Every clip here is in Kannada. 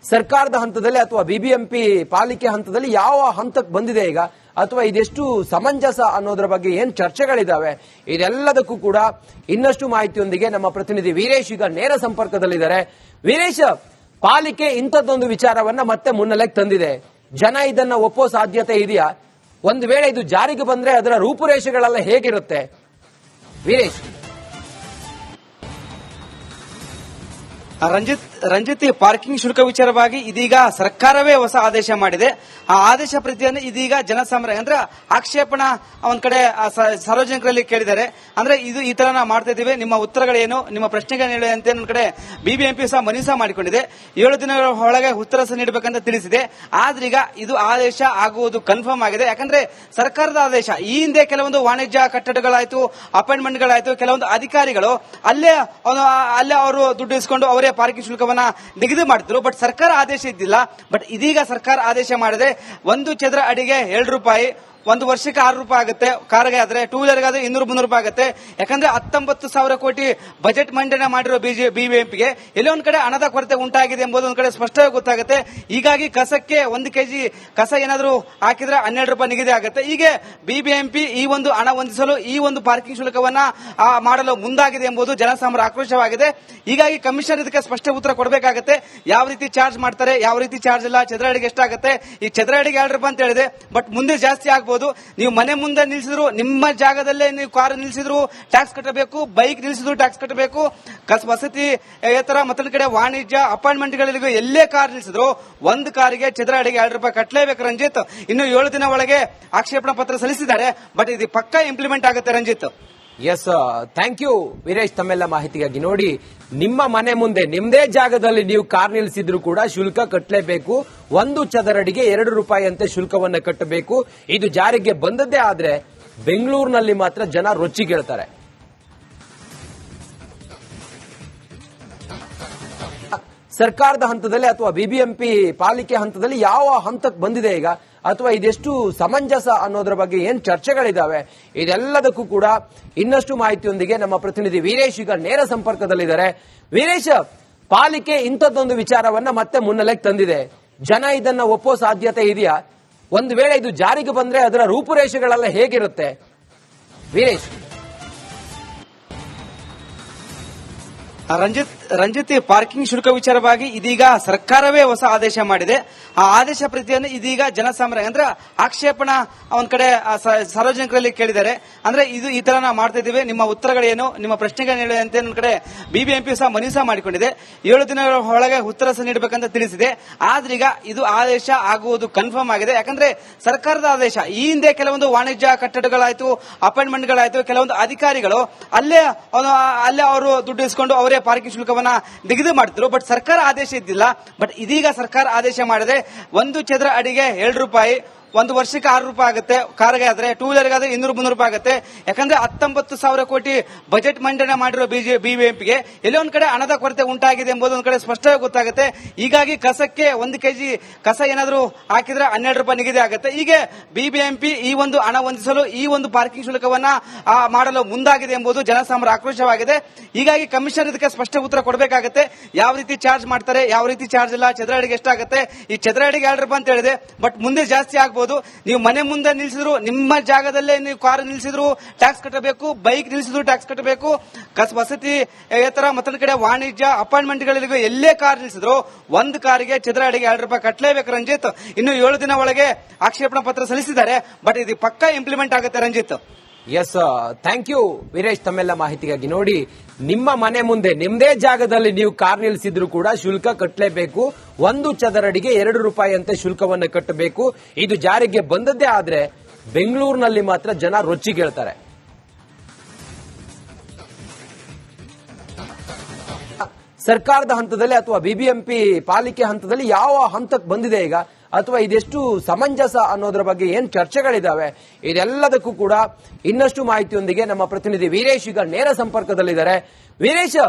ಸರ್ಕಾರದ ಹಂತದಲ್ಲಿ ಅಥವಾ ಬಿಬಿಎಂಪಿ ಪಾಲಿಕೆ ಹಂತದಲ್ಲಿ ಯಾವ ಹಂತಕ್ಕೆ ಬಂದಿದೆ ಈಗ, ಅಥವಾ ಇದೆಷ್ಟು ಸಮಂಜಸ ಅನ್ನೋದ್ರ ಬಗ್ಗೆ ಏನ್ ಚರ್ಚೆಗಳಿದಾವೆ, ಇದೆಲ್ಲದಕ್ಕೂ ಕೂಡ ಇನ್ನಷ್ಟು ಮಾಹಿತಿಯೊಂದಿಗೆ ನಮ್ಮ ಪ್ರತಿನಿಧಿ ವೀರೇಶ್ ಈಗ ನೇರ ಸಂಪರ್ಕದಲ್ಲಿದ್ದಾರೆ. ವೀರೇಶ್, ಪಾಲಿಕೆ ಇಂಥದ್ದೊಂದು ವಿಚಾರವನ್ನ ಮತ್ತೆ ಮುನ್ನೆಲೆಗೆ ತಂದಿದೆ. ಜನ ಇದನ್ನ ಒಪ್ಪೋ ಸಾಧ್ಯತೆ ಇದೆಯಾ? ಒಂದು ವೇಳೆ ಇದು ಜಾರಿಗೆ ಬಂದ್ರೆ ಅದರ ರೂಪುರೇಷೆಗಳೆಲ್ಲ ಹೇಗಿರುತ್ತೆ ವೀರೇಶ್? ರಂಜಿತ್, ಪಾರ್ಕಿಂಗ್ ಶುಲ್ಕ ವಿಚಾರವಾಗಿ ಇದೀಗ ಸರ್ಕಾರವೇ ಹೊಸ ಆದೇಶ ಮಾಡಿದೆ. ಆ ಆದೇಶ ಪ್ರತಿಯನ್ನು ಇದೀಗ ಜನಸಾಮಾನ್ಯ ಅಂದ್ರೆ ಆಕ್ಷೇಪಣಾ ಒಂದ್ ಕಡೆ ಸಾರ್ವಜನಿಕರಲ್ಲಿ ಕೇಳಿದ್ದಾರೆ. ಅಂದ್ರೆ ಇದು ಈ ತರ ನಾವು ಮಾಡ್ತಾ ಇದೀವಿ, ನಿಮ್ಮ ಉತ್ತರಗಳೇನು, ನಿಮ್ಮ ಪ್ರಶ್ನೆಗಳೇನು ಅಂತ ಒಂದ್ ಕಡೆ ಬಿಬಿಎಂಪಿ ಸಹ ಮನವಿ ಸಹ ಮಾಡಿಕೊಂಡಿದೆ. 7 ದಿನಗಳ ಒಳಗೆ ಉತ್ತರ ಸಹ ನೀಡಬೇಕಂತ ತಿಳಿಸಿದೆ. ಆದ್ರೀಗ ಇದು ಆದೇಶ ಆಗುವುದು ಕನ್ಫರ್ಮ್ ಆಗಿದೆ. ಯಾಕಂದ್ರೆ ಸರ್ಕಾರದ ಆದೇಶ ಈ ಹಿಂದೆ ಕೆಲವೊಂದು ವಾಣಿಜ್ಯ ಕಟ್ಟಡಗಳಾಯ್ತು, ಅಪಾಯಿಂಟ್ಮೆಂಟ್ಗಳಾಯ್ತು, ಕೆಲವೊಂದು ಅಧಿಕಾರಿಗಳು ಅಲ್ಲೇ ಅವರು ದುಡ್ಡು ಇಸ್ಕೊಂಡು ಅವರೇ ಪಾರ್ಕಿಂಗ್ ಶುಲ್ಕವನ್ನ ನಿಗದಿ ಮಾಡಿದ್ರು. ಬಟ್ ಸರ್ಕಾರ ಆದೇಶ ಇದ್ದಿಲ್ಲ. ಬಟ್ ಇದೀಗ ಸರ್ಕಾರ ಆದೇಶ ಮಾಡಿದೆ. 1 ಚದರ ಅಡಿಗೆ 2 ರೂಪಾಯಿ, 1 ವರ್ಷಕ್ಕೆ 6 ರೂಪಾಯಿ ಆಗುತ್ತೆ. ಕಾರ್ಗೆ ಆದ್ರೆ, ಟೂ ವೀಲರ್ಗೆ ಆದ್ರೆ 200-300 ರೂಪಾಯಿ ಆಗುತ್ತೆ. ಯಾಕಂದ್ರೆ 19,000 ಕೋಟಿ ಬಜೆಟ್ ಮಂಡನೆ ಮಾಡಿರೋ ಬಿಬಿಎಂಪಿಗೆ ಎಲ್ಲೋ ಒಂದ್ ಕಡೆ ಹಣದ ಕೊರತೆ ಉಂಟಾಗಿದೆ ಎಂಬುದು ಒಂದ್ ಕಡೆ ಸ್ಪಷ್ಟವಾಗಿ ಗೊತ್ತಾಗುತ್ತೆ. ಹೀಗಾಗಿ ಕಸಕ್ಕೆ 1 ಕೆಜಿ ಕಸ ಏನಾದರೂ ಹಾಕಿದ್ರೆ 12 ರೂಪಾಯಿ ನಿಗದಿ ಆಗುತ್ತೆ. ಹೀಗೆ ಬಿಬಿಎಂಪಿ ಈ ಒಂದು ಹಣ ಹೊಂದಿಸಲು ಈ ಒಂದು ಪಾರ್ಕಿಂಗ್ ಶುಲ್ಕವನ್ನ ಮಾಡಲು ಮುಂದಾಗಿದೆ ಎಂಬುದು ಜನಸಾಮಾನ್ಯರ ಆಕ್ರೋಶವಾಗಿದೆ. ಹೀಗಾಗಿ ಕಮಿಷನರ್ ಇದಕ್ಕೆ ಸ್ಪಷ್ಟ ಉತ್ತರ ಕೊಡಬೇಕಾಗುತ್ತೆ. ಯಾವ ರೀತಿ ಚಾರ್ಜ್ ಮಾಡ್ತಾರೆ, ಯಾವ ರೀತಿ ಚಾರ್ಜ್ ಇಲ್ಲ, ಚದರ ಅಡಿಗೆ ಎಷ್ಟಾಗುತ್ತೆ. ಈ ಚದರ ಅಡಿಗೆ 2 ರೂಪಾಯಿ ಅಂತ ಹೇಳಿದೆ. ಬಟ್ ಮುಂದೆ ಜಾಸ್ತಿ ಆಗ್ಬೋದು. ನೀವು ಮನೆ ಮುಂದೆ ನಿಲ್ಲಿಸಿದ್ರು, ನಿಮ್ಮ ಜಾಗದಲ್ಲೇ ನೀವು ಕಾರ್ ನಿಲ್ಲಿಸಿದ್ರು ಟ್ಯಾಕ್ಸ್ ಕಟ್ಟಬೇಕು, ಬೈಕ್ ನಿಲ್ಲಿಸಿದ್ರು ಟ್ಯಾಕ್ಸ್ ಕಟ್ಟಬೇಕು. ವಸತಿ ಏತರ ಮತ್ತೊಂದು ಕಡೆ ವಾಣಿಜ್ಯ ಅಪಾಯಿಂಟ್ಮೆಂಟ್ಗಳಿಗೆ ಎಲ್ಲೇ ಕಾರ್ ನಿಲ್ಲಿಸಿದ್ರು 1 ಕಾರಿಗೆ ಚದರ ಅಡಿಗೆ 2 ರೂಪಾಯಿ ಕಟ್ಟಲೇಬೇಕು ರಂಜಿತ್. ಇನ್ನು 7 ದಿನ ಒಳಗೆ ಆಕ್ಷೇಪಣಾ ಪತ್ರ ಸಲ್ಲಿಸಿದ್ದಾರೆ. ಬಟ್ ಇದು ಪಕ್ಕಾ ಇಂಪ್ಲಿಮೆಂಟ್ ಆಗುತ್ತೆ Ranjith. Yes, thank you Veeresh ತಮ್ಮೆಲ್ಲ ಮಾಹಿತಿಗಾಗಿ. ನೋಡಿ, ನಿಮ್ಮ ಮನೆ ಮುಂದೆ ನಿಮ್ದೇ ಜಾಗದಲ್ಲಿ ನೀವು ಕಾರ್ ನಿಲ್ಲಿಸಿದ್ರು ಕೂಡ ಶುಲ್ಕ ಕಟ್ಟಲೇಬೇಕು. 1 ಚದರಡಿಗೆ 2 ರೂಪಾಯಿ ಅಂತೆ ಶುಲ್ಕವನ್ನ ಕಟ್ಟಬೇಕು. ಇದು ಜಾರಿಗೆ ಬಂದದ್ದೇ ಆದ್ರೆ ಬೆಂಗಳೂರಿನಲ್ಲಿ ಮಾತ್ರ ಜನ ರೊಚ್ಚಿಗೇಳ್ತಾರೆ. ಸರ್ಕಾರದ ಹಂತದಲ್ಲಿ ಅಥವಾ ಬಿಬಿಎಂಪಿ ಪಾಲಿಕೆ ಹಂತದಲ್ಲಿ ಯಾವ ಹಂತಕ್ಕೆ ಬಂದಿದೆ ಈಗ, ಅಥವಾ ಇದೆಷ್ಟು ಸಮಂಜಸ ಅನ್ನೋದ್ರ ಬಗ್ಗೆ ಏನ್ ಚರ್ಚೆಗಳಿದಾವೆ, ಇದೆಲ್ಲದಕ್ಕೂ ಕೂಡ ಇನ್ನಷ್ಟು ಮಾಹಿತಿಯೊಂದಿಗೆ ನಮ್ಮ ಪ್ರತಿನಿಧಿ ವೀರೇಶ್ ಈಗ ನೇರ ಸಂಪರ್ಕದಲ್ಲಿದ್ದಾರೆ. ವೀರೇಶ್, ಪಾಲಿಕೆ ಇಂಥದ್ದೊಂದು ವಿಚಾರವನ್ನ ಮತ್ತೆ ಮುನ್ನೆಲೆಗೆ ತಂದಿದೆ. ಜನ ಇದನ್ನ ಒಪ್ಪೋ ಸಾಧ್ಯತೆ ಇದೆಯಾ? ಒಂದು ವೇಳೆ ಇದು ಜಾರಿಗೆ ಬಂದ್ರೆ ಅದರ ರೂಪುರೇಷೆಗಳೆಲ್ಲ ಹೇಗಿರುತ್ತೆ ವೀರೇಶ್? ರಂಜಿತ್, ಪಾರ್ಕಿಂಗ್ ಶುಲ್ಕ ವಿಚಾರವಾಗಿ ಇದೀಗ ಸರ್ಕಾರವೇ ಹೊಸ ಆದೇಶ ಮಾಡಿದೆ. ಆ ಆದೇಶ ಪ್ರತಿಯನ್ನು ಇದೀಗ ಜನಸಾಮಾನ್ಯ ಅಂದ್ರೆ ಆಕ್ಷೇಪಣಾ ಒಂದ್ ಕಡೆ ಸಾರ್ವಜನಿಕರಲ್ಲಿ ಕೇಳಿದ್ದಾರೆ. ಅಂದ್ರೆ ಇದು ಈ ತರ ನಾವು ಮಾಡ್ತಾ ಇದೀವಿ, ನಿಮ್ಮ ಉತ್ತರಗಳೇನು, ನಿಮ್ಮ ಪ್ರಶ್ನೆಗಳೇನು ಅಂತ ಒಂದ್ ಕಡೆ ಬಿಬಿಎಂಪಿ ಸಹ ಮನವಿ ಸಹ ಮಾಡಿಕೊಂಡಿದೆ. 7 ದಿನಗಳ ಒಳಗೆ ಉತ್ತರ ಸಹ ನೀಡಬೇಕಂತ ತಿಳಿಸಿದೆ. ಆದ್ರೀಗ ಇದು ಆದೇಶ ಆಗುವುದು ಕನ್ಫರ್ಮ್ ಆಗಿದೆ. ಯಾಕಂದ್ರೆ ಸರ್ಕಾರದ ಆದೇಶ ಈ ಹಿಂದೆ ಕೆಲವೊಂದು ವಾಣಿಜ್ಯ ಕಟ್ಟಡಗಳಾಯ್ತು, ಅಪಾಯಿಂಟ್ಮೆಂಟ್ಗಳಾಯ್ತು, ಕೆಲವೊಂದು ಅಧಿಕಾರಿಗಳು ಅಲ್ಲೇ ಅವರು ದುಡ್ಡು ಇಸ್ಕೊಂಡು ಅವರೇ ಪಾರ್ಕಿಂಗ್ ಶುಲ್ಕವನ್ನ ನಿಗದಿ ಮಾಡಿದ್ರು. ಬಟ್ ಸರ್ಕಾರ ಆದೇಶ ಇದ್ದಿಲ್ಲ. ಬಟ್ ಇದೀಗ ಸರ್ಕಾರ ಆದೇಶ ಮಾಡಿದೆ. 1 ಚದರ ಅಡಿಗೆ 2 ರೂಪಾಯಿ, 1 ವರ್ಷಕ್ಕೆ 6 ರೂಪಾಯಿ ಆಗುತ್ತೆ. ಕಾರ್ಗೆ ಆದ್ರೆ, ಟೂ ವೀಲರ್ಗೆ ಆದ್ರೆ 200-300 ರೂಪಾಯಿ ಆಗುತ್ತೆ. ಯಾಕಂದ್ರೆ 19,000 ಕೋಟಿ ಬಜೆಟ್ ಮಂಡನೆ ಮಾಡಿರೋ ಬಿಬಿಎಂಪಿಗೆ ಎಲ್ಲೋ ಒಂದ್ ಕಡೆ ಹಣದ ಕೊರತೆ ಉಂಟಾಗಿದೆ ಎಂಬುದು ಒಂದ್ ಕಡೆ ಸ್ಪಷ್ಟವಾಗಿ ಗೊತ್ತಾಗುತ್ತೆ. ಹೀಗಾಗಿ ಕಸಕ್ಕೆ 1 ಕೆಜಿ ಕಸ ಏನಾದರೂ ಹಾಕಿದ್ರೆ 12 ರೂಪಾಯಿ ನಿಗದಿ ಆಗುತ್ತೆ. ಹೀಗೆ ಬಿಬಿಎಂಪಿ ಈ ಒಂದು ಹಣ ಹೊಂದಿಸಲು ಈ ಒಂದು ಪಾರ್ಕಿಂಗ್ ಶುಲ್ಕವನ್ನ ಮಾಡಲು ಮುಂದಾಗಿದೆ ಎಂಬುದು ಜನಸಾಮಾನ್ಯರ ಆಕ್ರೋಶವಾಗಿದೆ. ಹೀಗಾಗಿ ಕಮಿಷನರ್ ಇದಕ್ಕೆ ಸ್ಪಷ್ಟ ಉತ್ತರ ಕೊಡಬೇಕಾಗುತ್ತೆ. ಯಾವ ರೀತಿ ಚಾರ್ಜ್ ಮಾಡ್ತಾರೆ, ಯಾವ ರೀತಿ ಚಾರ್ಜ್ ಇಲ್ಲ, ಚದರ ಅಡಿಗೆ ಎಷ್ಟಾಗುತ್ತೆ. ಈ ಚದರ ಅಡಿಗೆ 2 ರೂಪಾಯಿ ಅಂತ ಹೇಳಿದೆ. ಬಟ್ ಮುಂದೆ ಜಾಸ್ತಿ ಆಗ್ಬೋದು. ನೀವು ಮನೆ ಮುಂದೆ ನಿಲ್ಲಿಸಿದ್ರು, ನಿಮ್ಮ ಜಾಗದಲ್ಲೇ ನೀವು ಕಾರ್ ನಿಲ್ಲಿಸಿದ್ರು ಟ್ಯಾಕ್ಸ್ ಕಟ್ಟಬೇಕು, ಬೈಕ್ ನಿಲ್ಲಿಸಿದ್ರು ಟ್ಯಾಕ್ಸ್ ಕಟ್ಟಬೇಕು. ವಸತಿ ಏತರ ಮತ್ತೊಂದು ಕಡೆ ವಾಣಿಜ್ಯ ಅಪಾಯಿಂಟ್ಮೆಂಟ್ಗಳಿಗೆ ಎಲ್ಲೇ ಕಾರ್ ನಿಲ್ಲಿಸಿದ್ರು 1 ಕಾರಿಗೆ ಚದರ ಅಡಿಗೆ 2 ರೂಪಾಯಿ ಕಟ್ಟಲೇಬೇಕು ರಂಜಿತ್. ಇನ್ನು 7 ದಿನ ಒಳಗೆ ಆಕ್ಷೇಪಣಾ ಪತ್ರ ಸಲ್ಲಿಸಿದ್ದಾರೆ. ಬಟ್ ಇದು ಪಕ್ಕಾ ಇಂಪ್ಲಿಮೆಂಟ್ ಆಗುತ್ತೆ Ranjith. Yes, thank you Veeresh ತಮ್ಮೆಲ್ಲ ಮಾಹಿತಿಗಾಗಿ. ನೋಡಿ, ನಿಮ್ಮ ಮನೆ ಮುಂದೆ ನಿಮ್ದೇ ಜಾಗದಲ್ಲಿ ನೀವು ಕಾರ್ ನಿಲ್ಲಿಸಿದ್ರು ಕೂಡ ಶುಲ್ಕ ಕಟ್ಟಲೇಬೇಕು. 1 ಚದರಡಿಗೆ 2 ರೂಪಾಯಿ ಅಂತೆ ಶುಲ್ಕವನ್ನ ಕಟ್ಟಬೇಕು. ಇದು ಜಾರಿಗೆ ಬಂದದ್ದೇ ಆದ್ರೆ ಬೆಂಗಳೂರಿನಲ್ಲಿ ಮಾತ್ರ ಜನ ರೊಚ್ಚಿಗೇಳ್ತಾರೆ. ಸರ್ಕಾರದ ಹಂತದಲ್ಲಿ ಅಥವಾ ಬಿಬಿಎಂಪಿ ಪಾಲಿಕೆ ಹಂತದಲ್ಲಿ ಯಾವ ಹಂತಕ್ಕೆ ಬಂದಿದೆ ಈಗ, ಅಥವಾ ಇದೆಷ್ಟು ಸಮಂಜಸ ಅನ್ನೋದ್ರ ಬಗ್ಗೆ ಏನ್ ಚರ್ಚೆಗಳಿದಾವೆ, ಇದೆಲ್ಲದಕ್ಕೂ ಕೂಡ ಇನ್ನಷ್ಟು ಮಾಹಿತಿಯೊಂದಿಗೆ ನಮ್ಮ ಪ್ರತಿನಿಧಿ ವೀರೇಶ್ ಈಗ ನೇರ ಸಂಪರ್ಕದಲ್ಲಿದ್ದಾರೆ. ವೀರೇಶ್,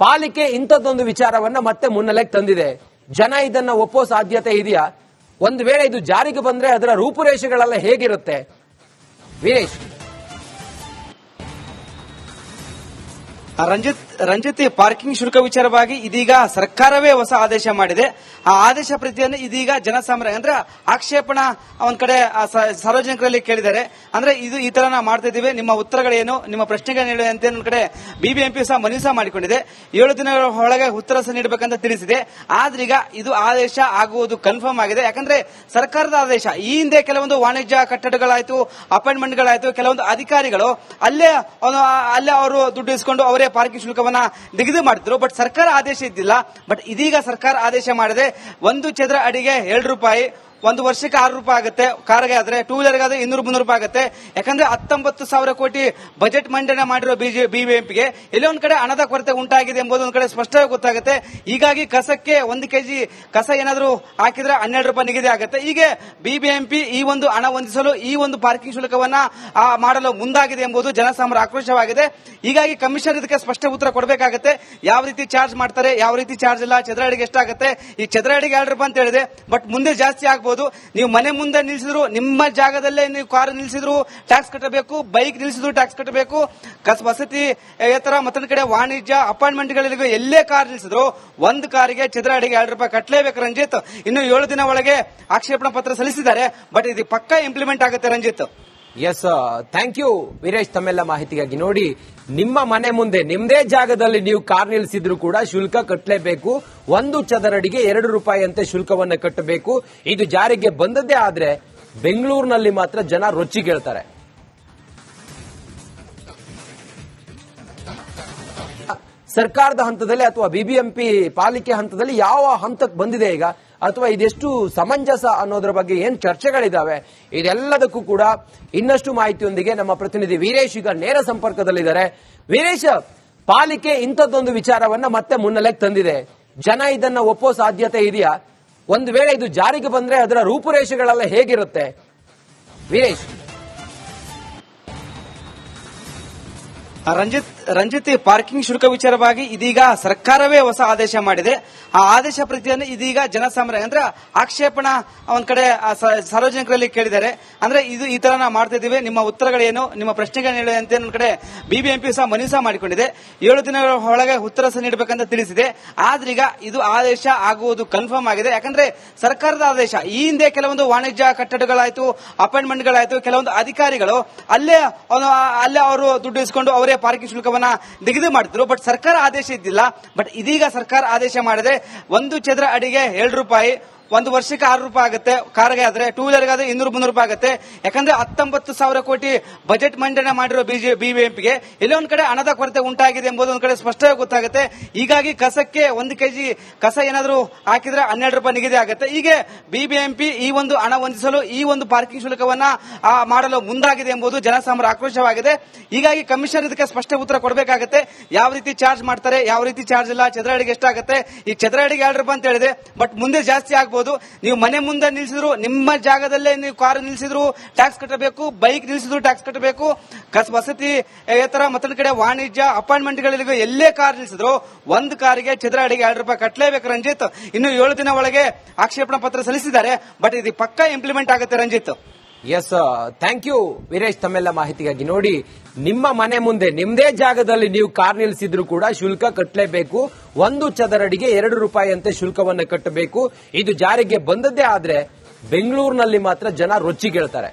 ಪಾಲಿಕೆ ಇಂಥದ್ದೊಂದು ವಿಚಾರವನ್ನ ಮತ್ತೆ ಮುನ್ನೆಲೆಗೆ ತಂದಿದೆ. ಜನ ಇದನ್ನ ಒಪ್ಪೋ ಸಾಧ್ಯತೆ ಇದೆಯಾ? ಒಂದು ವೇಳೆ ಇದು ಜಾರಿಗೆ ಬಂದ್ರೆ ಅದರ ರೂಪುರೇಷೆಗಳೆಲ್ಲ ಹೇಗಿರುತ್ತೆ ವೀರೇಶ್? ರಂಜಿತ್ ಪಾರ್ಕಿಂಗ್ ಶುಲ್ಕ ವಿಚಾರವಾಗಿ ಇದೀಗ ಸರ್ಕಾರವೇ ಹೊಸ ಆದೇಶ ಮಾಡಿದೆ. ಆ ಆದೇಶ ಪ್ರತಿಯನ್ನು ಇದೀಗ ಜನಸಾಮಾನ್ಯ ಅಂದ್ರೆ ಆಕ್ಷೇಪಣಾ ಒಂದ್ ಕಡೆ ಸಾರ್ವಜನಿಕರಲ್ಲಿ ಕೇಳಿದ್ದಾರೆ. ಅಂದ್ರೆ ಇದು ಈ ತರ ನಾವು ಮಾಡ್ತಾ ಇದೀವಿ, ನಿಮ್ಮ ಉತ್ತರಗಳೇನು, ನಿಮ್ಮ ಪ್ರಶ್ನೆಗಳೇನು ಅಂತ ಒಂದ್ ಕಡೆ ಬಿಬಿಎಂಪಿ ಸಹ ಮನವಿ ಸಹ ಮಾಡಿಕೊಂಡಿದೆ. 7 ದಿನಗಳ ಒಳಗೆ ಉತ್ತರ ಸಹ ನೀಡಬೇಕಂತ ತಿಳಿಸಿದೆ. ಆದ್ರೀಗ ಇದು ಆದೇಶ ಆಗುವುದು ಕನ್ಫರ್ಮ್ ಆಗಿದೆ. ಯಾಕಂದ್ರೆ ಸರ್ಕಾರದ ಆದೇಶ ಈ ಹಿಂದೆ ಕೆಲವೊಂದು ವಾಣಿಜ್ಯ ಕಟ್ಟಡಗಳಾಯ್ತು, ಅಪಾಯಿಂಟ್ಮೆಂಟ್ಗಳಾಯ್ತು, ಕೆಲವೊಂದು ಅಧಿಕಾರಿಗಳು ಅಲ್ಲೇ ಅವರು ದುಡ್ಡು ಇಸ್ಕೊಂಡು ಅವರೇ ಪಾರ್ಕಿಂಗ್ ಶುಲ್ಕವನ್ನ ನಿಗದಿ ಮಾಡಿದ್ರು. ಬಟ್ ಸರ್ಕಾರ ಆದೇಶ ಇದ್ದಿಲ್ಲ. ಬಟ್ ಇದೀಗ ಸರ್ಕಾರ ಆದೇಶ ಮಾಡಿದೆ. 1 ಚದರ ಅಡಿಗೆ 2 ರೂಪಾಯಿ, 1 ವರ್ಷಕ್ಕೆ 6 ರೂಪಾಯಿ ಆಗುತ್ತೆ. ಕಾರ್ಗೆ ಆದ್ರೆ, ಟೂ ವೀಲರ್ಗೆ ಆದ್ರೆ 200-300 ರೂಪಾಯಿ ಆಗುತ್ತೆ. ಯಾಕಂದ್ರೆ 19,000 ಕೋಟಿ ಬಜೆಟ್ ಮಂಡನೆ ಮಾಡಿರೋ ಬಿಬಿಎಂಪಿಗೆ ಎಲ್ಲೋ ಒಂದ್ ಕಡೆ ಹಣದ ಕೊರತೆ ಉಂಟಾಗಿದೆ ಎಂಬುದು ಒಂದ್ ಕಡೆ ಸ್ಪಷ್ಟವಾಗಿ ಗೊತ್ತಾಗುತ್ತೆ. ಹೀಗಾಗಿ ಕಸಕ್ಕೆ 1 ಕೆಜಿ ಕಸ ಏನಾದ್ರು ಹಾಕಿದ್ರೆ 12 ರೂಪಾಯಿ ನಿಗದಿ ಆಗುತ್ತೆ. ಹೀಗೆ ಬಿಬಿಎಂಪಿ ಈ ಒಂದು ಹಣ ಹೊಂದಿಸಲು ಈ ಒಂದು ಪಾರ್ಕಿಂಗ್ ಶುಲ್ಕವನ್ನ ಮಾಡಲು ಮುಂದಾಗಿದೆ ಎಂಬುದು ಜನಸಾಮಾನ್ಯರ ಆಕ್ರೋಶವಾಗಿದೆ. ಹೀಗಾಗಿ ಕಮಿಷನರ್ ಇದಕ್ಕೆ ಸ್ಪಷ್ಟ ಉತ್ತರ ಕೊಡಬೇಕಾಗುತ್ತೆ. ಯಾವ ರೀತಿ ಚಾರ್ಜ್ ಮಾಡ್ತಾರೆ, ಯಾವ ರೀತಿ ಚಾರ್ಜ್ ಇಲ್ಲ, ಚದರ ಅಡಿಗೆ ಎಷ್ಟಾಗುತ್ತೆ. ಈ ಚದರ ಅಡಿಗೆ 2 ರೂಪಾಯಿ ಅಂತ ಹೇಳಿದೆ. ಬಟ್ ಮುಂದೆ ಜಾಸ್ತಿ ಆಗಬಹುದು. ನೀವು ಮನೆ ಮುಂದೆ ನಿಲ್ಲಿಸಿದ್ರು, ನಿಮ್ಮ ಜಾಗದಲ್ಲೇ ನೀವು ಕಾರ್ ನಿಲ್ಲಿಸಿದ್ರು ಟ್ಯಾಕ್ಸ್ ಕಟ್ಟಬೇಕು, ಬೈಕ್ ನಿಲ್ಲಿಸಿದ್ರು ಟ್ಯಾಕ್ಸ್ ಕಟ್ಟಬೇಕು. ವಸತಿ ತರ ಮತ್ತೊಂದು ಕಡೆ ವಾಣಿಜ್ಯ ಅಪಾಯಿಂಟ್ಮೆಂಟ್ಗಳಿಗೆ ಎಲ್ಲೇ ಕಾರ್ ನಿಲ್ಲಿಸಿದ್ರು 1 ಕಾರಿಗೆ ಚದರ ಅಡಿಗೆ 2 ರೂಪಾಯಿ ಕಟ್ಟಲೇಬೇಕು ರಂಜಿತ್. ಇನ್ನು 7 ದಿನ ಒಳಗೆ ಆಕ್ಷೇಪಣಾ ಪತ್ರ ಸಲ್ಲಿಸಿದ್ದಾರೆ. ಬಟ್ ಇದು ಪಕ್ಕಾ ಇಂಪ್ಲಿಮೆಂಟ್ ಆಗುತ್ತೆ Ranjith. Yes, thank you Veeresh ತಮ್ಮೆಲ್ಲ ಮಾಹಿತಿಗಾಗಿ. ನೋಡಿ, ನಿಮ್ಮ ಮನೆ ಮುಂದೆ ನಿಮ್ದೇ ಜಾಗದಲ್ಲಿ ನೀವು ಕಾರ್ ನಿಲ್ಲಿಸಿದ್ರು ಕೂಡ ಶುಲ್ಕ ಕಟ್ಟಲೇಬೇಕು. 1 ಚದರಡಿಗೆ 2 ರೂಪಾಯಿ ಅಂತೆ ಶುಲ್ಕವನ್ನು ಕಟ್ಟಬೇಕು. ಇದು ಜಾರಿಗೆ ಬಂದದ್ದೇ ಆದ್ರೆ ಬೆಂಗಳೂರಿನಲ್ಲಿ ಮಾತ್ರ ಜನ ರೊಚ್ಚಿಗೇಳ್ತಾರೆ. ಸರ್ಕಾರದ ಹಂತದಲ್ಲಿ ಅಥವಾ ಬಿಬಿಎಂಪಿ ಪಾಲಿಕೆ ಹಂತದಲ್ಲಿ ಯಾವ ಹಂತಕ್ಕೆ ಬಂದಿದೆ ಈಗ, ಅಥವಾ ಇದೆಷ್ಟು ಸಮಂಜಸ ಅನ್ನೋದ್ರ ಬಗ್ಗೆ ಏನ್ ಚರ್ಚೆಗಳಿದಾವೆ, ಇದೆಲ್ಲದಕ್ಕೂ ಕೂಡ ಇನ್ನಷ್ಟು ಮಾಹಿತಿಯೊಂದಿಗೆ ನಮ್ಮ ಪ್ರತಿನಿಧಿ ವೀರೇಶ್ ಈಗ ನೇರ ಸಂಪರ್ಕದಲ್ಲಿದ್ದಾರೆ. ವೀರೇಶ್, ಪಾಲಿಕೆ ಇಂಥದ್ದೊಂದು ವಿಚಾರವನ್ನ ಮತ್ತೆ ಮುನ್ನೆಲೆಗೆ ತಂದಿದೆ. ಜನ ಇದನ್ನ ಒಪ್ಪೋ ಸಾಧ್ಯತೆ ಇದೆಯಾ? ಒಂದು ವೇಳೆ ಇದು ಜಾರಿಗೆ ಬಂದ್ರೆ ಅದರ ರೂಪುರೇಷೆಗಳೆಲ್ಲ ಹೇಗಿರುತ್ತೆ ವೀರೇಶ್? ರಂಜಿತ್ ಪಾರ್ಕಿಂಗ್ ಶುಲ್ಕ ವಿಚಾರವಾಗಿ ಇದೀಗ ಸರ್ಕಾರವೇ ಹೊಸ ಆದೇಶ ಮಾಡಿದೆ. ಆ ಆದೇಶ ಪ್ರತಿಯನ್ನು ಇದೀಗ ಜನಸಾಮಾನ್ಯ ಅಂದ್ರೆ ಆಕ್ಷೇಪಣಾ ಒಂದ್ ಕಡೆ ಸಾರ್ವಜನಿಕರಲ್ಲಿ ಕೇಳಿದ್ದಾರೆ. ಅಂದ್ರೆ ಇದು ಈ ತರ ನಾವು ಮಾಡ್ತಾ ಇದೀವಿ, ನಿಮ್ಮ ಉತ್ತರಗಳೇನು, ನಿಮ್ಮ ಪ್ರಶ್ನೆಗಳೇನು ಅಂತ ಒಂದ್ ಕಡೆ ಬಿಬಿಎಂಪಿ ಸಹ ಮನವಿ ಸಹ ಮಾಡಿಕೊಂಡಿದೆ. 7 ದಿನಗಳ ಒಳಗೆ ಉತ್ತರ ಸಹ ನೀಡಬೇಕಂತ ತಿಳಿಸಿದೆ. ಆದ್ರೀಗ ಇದು ಆದೇಶ ಆಗುವುದು ಕನ್ಫರ್ಮ್ ಆಗಿದೆ. ಯಾಕಂದ್ರೆ ಸರ್ಕಾರದ ಆದೇಶ ಈ ಹಿಂದೆ ಕೆಲವೊಂದು ವಾಣಿಜ್ಯ ಕಟ್ಟಡಗಳಾಯ್ತು, ಅಪಾಯಿಂಟ್ಮೆಂಟ್ಗಳಾಯ್ತು, ಕೆಲವೊಂದು ಅಧಿಕಾರಿಗಳು ಅಲ್ಲೇ ಅವರು ದುಡ್ಡು ಇಸ್ಕೊಂಡು ಅವರೇ ಪಾರ್ಕಿಂಗ್ ಶುಲ್ಕವನ್ನ ನಿಗದಿ ಮಾಡಿದ್ರು. ಬಟ್ ಸರ್ಕಾರ ಆದೇಶ ಇದ್ದಿಲ್ಲ. ಬಟ್ ಇದೀಗ ಸರ್ಕಾರ ಆದೇಶ ಮಾಡಿದೆ. 1 ಚದರ ಅಡಿಗೆ 2 ರೂಪಾಯಿ, 1 ವರ್ಷಕ್ಕೆ 6 ರೂಪಾಯಿ ಆಗುತ್ತೆ. ಕಾರ್ಗೆ ಆದ್ರೆ, ಟೂ ವೀಲರ್ಗೆ ಆದ್ರೆ 200-300 ರೂಪಾಯಿ ಆಗುತ್ತೆ. ಯಾಕಂದ್ರೆ 19,000 ಕೋಟಿ ಬಜೆಟ್ ಮಂಡನೆ ಮಾಡಿರೋ ಬಿಬಿಎಂಪಿಗೆ ಎಲ್ಲೋ ಒಂದ್ ಕಡೆ ಹಣದ ಕೊರತೆ ಉಂಟಾಗಿದೆ ಎಂಬುದು ಒಂದ್ ಕಡೆ ಸ್ಪಷ್ಟವಾಗಿ ಗೊತ್ತಾಗುತ್ತೆ. ಹೀಗಾಗಿ ಕಸಕ್ಕೆ 1 ಕೆಜಿ ಕಸ ಏನಾದ್ರು ಹಾಕಿದ್ರೆ 12 ರೂಪಾಯಿ ನಿಗದಿ ಆಗುತ್ತೆ. ಹೀಗೆ ಬಿಬಿಎಂಪಿ ಈ ಒಂದು ಹಣ ಹೊಂದಿಸಲು ಈ ಒಂದು ಪಾರ್ಕಿಂಗ್ ಶುಲ್ಕವನ್ನ ಮಾಡಲು ಮುಂದಾಗಿದೆ ಎಂಬುದು ಜನಸಾಮಾನ್ಯರ ಆಕ್ರೋಶವಾಗಿದೆ. ಹೀಗಾಗಿ ಕಮಿಷನರ್ ಇದಕ್ಕೆ ಸ್ಪಷ್ಟ ಉತ್ತರ ಕೊಡಬೇಕಾಗುತ್ತೆ. ಯಾವ ರೀತಿ ಚಾರ್ಜ್ ಮಾಡ್ತಾರೆ, ಯಾವ ರೀತಿ ಚಾರ್ಜ್ ಇಲ್ಲ, ಚದರ ಅಡಿಗೆ ಎಷ್ಟಾಗುತ್ತೆ. ಈ ಚದರ ಅಡಿಗೆ 2 ರೂಪಾಯಿ ಅಂತ ಹೇಳಿದೆ. ಬಟ್ ಮುಂದೆ ಜಾಸ್ತಿ ಆಗಬಹುದು. ನೀವು ಮನೆ ಮುಂದೆ ನಿಲ್ಲಿಸಿದ್ರು, ನಿಮ್ಮ ಜಾಗದಲ್ಲೇ ನೀವು ಕಾರ್ ನಿಲ್ಲಿಸಿದ್ರು ಟ್ಯಾಕ್ಸ್ ಕಟ್ಟಬೇಕು, ಬೈಕ್ ನಿಲ್ಲಿಸಿದ್ರು ಟ್ಯಾಕ್ಸ್ ಕಟ್ಟಬೇಕು. ವಸತಿ ತರ ಮತ್ತೊಂದು ಕಡೆ ವಾಣಿಜ್ಯ ಅಪಾಯಿಂಟ್ಮೆಂಟ್ಗಳಿಗೆ ಎಲ್ಲೇ ಕಾರ್ ನಿಲ್ಲಿಸಿದ್ರು 1 ಕಾರಿಗೆ ಚದರ ಅಡಿಗೆ 2 ರೂಪಾಯಿ ಕಟ್ಟಲೇಬೇಕು ರಂಜಿತ್. ಇನ್ನು 7 ದಿನ ಒಳಗೆ ಆಕ್ಷೇಪಣಾ ಪತ್ರ ಸಲ್ಲಿಸಿದ್ದಾರೆ. ಬಟ್ ಇದು ಪಕ್ಕಾ ಇಂಪ್ಲಿಮೆಂಟ್ ಆಗುತ್ತೆ Ranjith. Yes, thank you Veeresh ತಮ್ಮೆಲ್ಲ ಮಾಹಿತಿಗಾಗಿ. ನೋಡಿ, ನಿಮ್ಮ ಮನೆ ಮುಂದೆ ನಿಮ್ದೇ ಜಾಗದಲ್ಲಿ ನೀವು ಕಾರ್ ನಿಲ್ಲಿಸಿದ್ರು ಕೂಡ ಶುಲ್ಕ ಕಟ್ಟಲೇಬೇಕು. 1 ಚದರಡಿಗೆ 2 ರೂಪಾಯಿ ಅಂತೆ ಶುಲ್ಕವನ್ನು ಕಟ್ಟಬೇಕು. ಇದು ಜಾರಿಗೆ ಬಂದದ್ದೇ ಆದ್ರೆ ಬೆಂಗಳೂರಿನಲ್ಲಿ ಮಾತ್ರ ಜನ ರೊಚ್ಚಿಗೇಳ್ತಾರೆ.